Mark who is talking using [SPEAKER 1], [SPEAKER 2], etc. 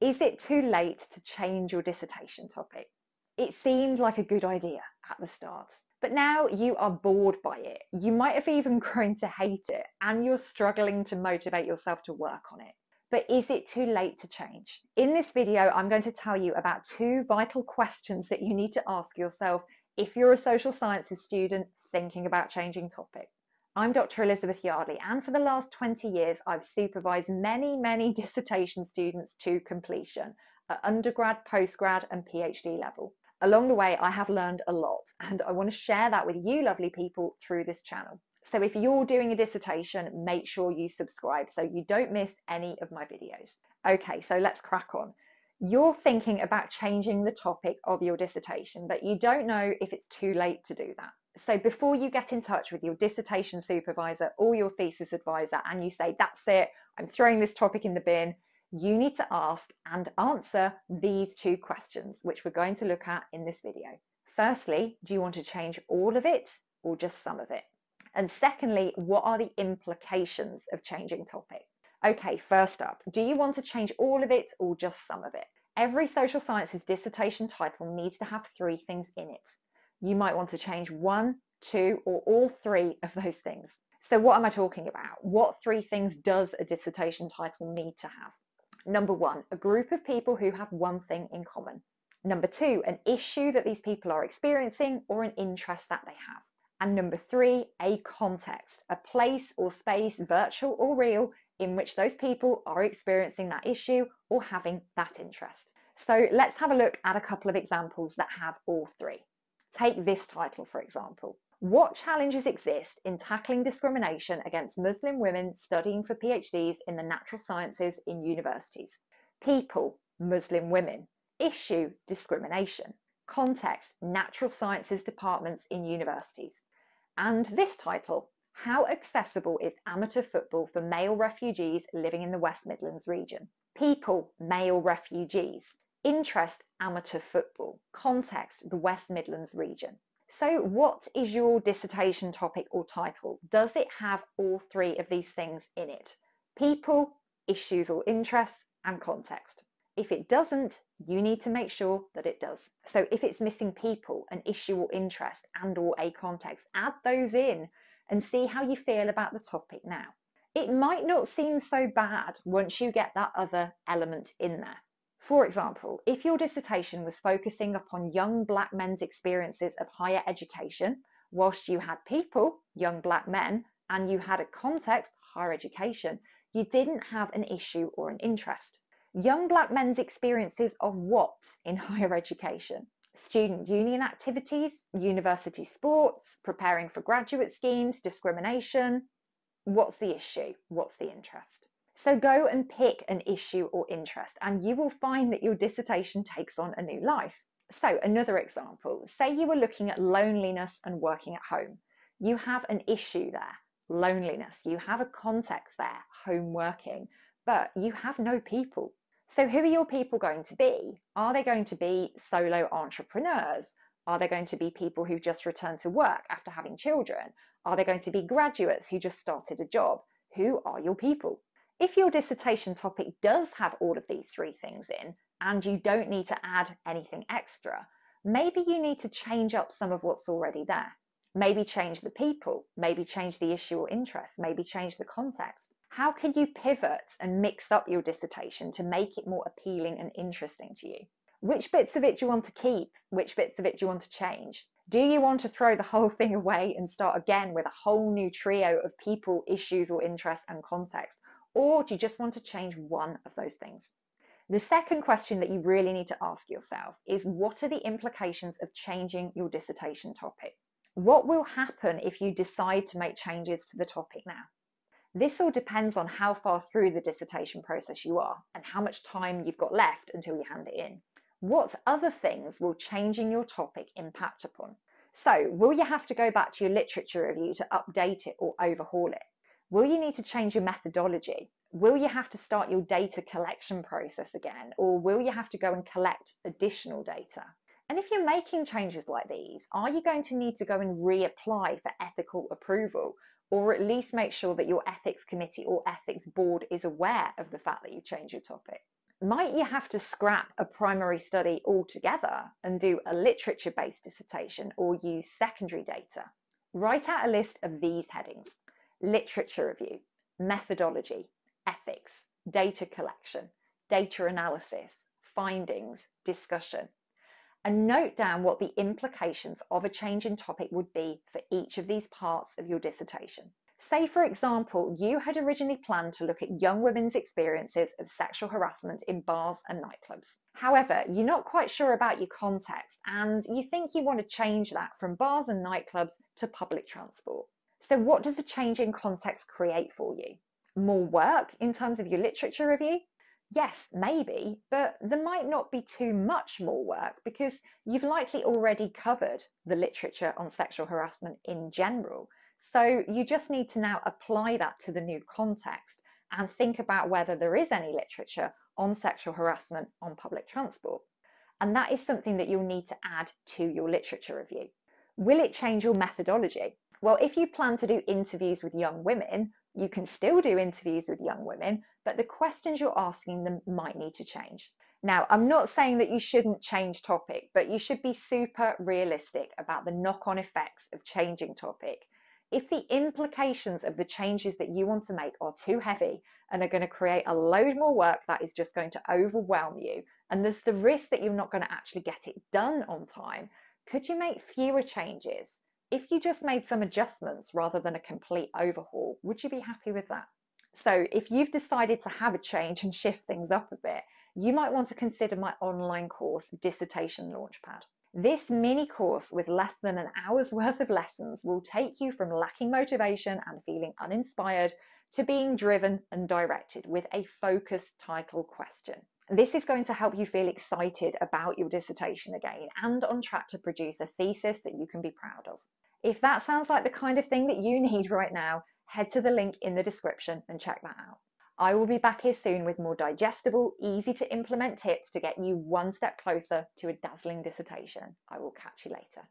[SPEAKER 1] Is it too late to change your dissertation topic? It seemed like a good idea at the start, but now you are bored by it. You might have even grown to hate it, and you're struggling to motivate yourself to work on it. But is it too late to change? In this video, I'm going to tell you about 2 vital questions that you need to ask yourself if you're a social sciences student thinking about changing topic. I'm Dr. Elizabeth Yardley, and for the last 20 years, I've supervised many dissertation students to completion at undergrad, postgrad, and PhD level. Along the way, I have learned a lot, and I want to share that with you lovely people through this channel. So if you're doing a dissertation, make sure you subscribe so you don't miss any of my videos. Okay, so let's crack on. You're thinking about changing the topic of your dissertation, but you don't know if it's too late to do that. So before you get in touch with your dissertation supervisor or your thesis advisor and you say, that's it, I'm throwing this topic in the bin, you need to ask and answer these 2 questions, which we're going to look at in this video. Firstly, do you want to change all of it or just some of it? And secondly, what are the implications of changing topic? Okay, first up, do you want to change all of it or just some of it? Every social sciences dissertation title needs to have 3 things in it. You might want to change 1, 2, or all 3 of those things. So what am I talking about? What 3 things does a dissertation title need to have? Number 1, a group of people who have one thing in common. Number 2, an issue that these people are experiencing or an interest that they have. And number 3, a context, a place or space, virtual or real, in which those people are experiencing that issue or having that interest. So let's have a look at a couple of examples that have all 3. Take this title, for example. What challenges exist in tackling discrimination against Muslim women studying for PhDs in the natural sciences in universities? People, Muslim women. Issue, discrimination. Context, natural sciences departments in universities. And this title, how accessible is amateur football for male refugees living in the West Midlands region? People, male refugees. Interest, amateur football. Context, the West Midlands region. So what is your dissertation topic or title? Does it have all 3 of these things in it? People, issues or interests, and context. If it doesn't, you need to make sure that it does. So if it's missing people, an issue or interest, and or a context, add those in and see how you feel about the topic now. It might not seem so bad once you get that other element in there. For example, if your dissertation was focusing upon young black men's experiences of higher education, whilst you had people, young black men, and you had a context, higher education, you didn't have an issue or an interest. Young black men's experiences of what in higher education? Student union activities, university sports, preparing for graduate schemes, discrimination. What's the issue? What's the interest? So go and pick an issue or interest and you will find that your dissertation takes on a new life. So another example, say you were looking at loneliness and working at home. You have an issue there, loneliness. You have a context there, home working, but you have no people. So who are your people going to be? Are they going to be solo entrepreneurs? Are they going to be people who just returned to work after having children? Are they going to be graduates who just started a job? Who are your people? If your dissertation topic does have all of these 3 things in, and you don't need to add anything extra, maybe you need to change up some of what's already there. Maybe change the people, maybe change the issue or interest, maybe change the context. How can you pivot and mix up your dissertation to make it more appealing and interesting to you? Which bits of it do you want to keep? Which bits of it do you want to change? Do you want to throw the whole thing away and start again with a whole new trio of people, issues or interests and context? Or do you just want to change one of those things? The second question that you really need to ask yourself is, what are the implications of changing your dissertation topic? What will happen if you decide to make changes to the topic now? This all depends on how far through the dissertation process you are and how much time you've got left until you hand it in. What other things will changing your topic impact upon? So, will you have to go back to your literature review to update it or overhaul it? Will you need to change your methodology? Will you have to start your data collection process again? Or will you have to go and collect additional data? And if you're making changes like these, are you going to need to go and reapply for ethical approval? Or at least make sure that your ethics committee or ethics board is aware of the fact that you changed your topic? Might you have to scrap a primary study altogether and do a literature-based dissertation or use secondary data? Write out a list of these headings: literature review, methodology, ethics, data collection, data analysis, findings, discussion, and note down what the implications of a change in topic would be for each of these parts of your dissertation. Say, for example, you had originally planned to look at young women's experiences of sexual harassment in bars and nightclubs. However, you're not quite sure about your context and you think you want to change that from bars and nightclubs to public transport. So what does a change in context create for you? More work in terms of your literature review? Yes, maybe, but there might not be too much more work because you've likely already covered the literature on sexual harassment in general. So you just need to now apply that to the new context and think about whether there is any literature on sexual harassment on public transport. And that is something that you'll need to add to your literature review. Will it change your methodology? Well, if you plan to do interviews with young women, you can still do interviews with young women, but the questions you're asking them might need to change. Now, I'm not saying that you shouldn't change topic, but you should be super realistic about the knock-on effects of changing topic. If the implications of the changes that you want to make are too heavy and are going to create a load more work that is just going to overwhelm you, and there's the risk that you're not going to actually get it done on time, could you make fewer changes? If you just made some adjustments rather than a complete overhaul, would you be happy with that? So if you've decided to have a change and shift things up a bit, you might want to consider my online course, Dissertation Launch Pad. This mini course with less than an hour's worth of lessons will take you from lacking motivation and feeling uninspired to being driven and directed with a focused title question. This is going to help you feel excited about your dissertation again and on track to produce a thesis that you can be proud of. If that sounds like the kind of thing that you need right now, head to the link in the description and check that out. I will be back here soon with more digestible, easy to implement tips to get you one step closer to a dazzling dissertation. I will catch you later.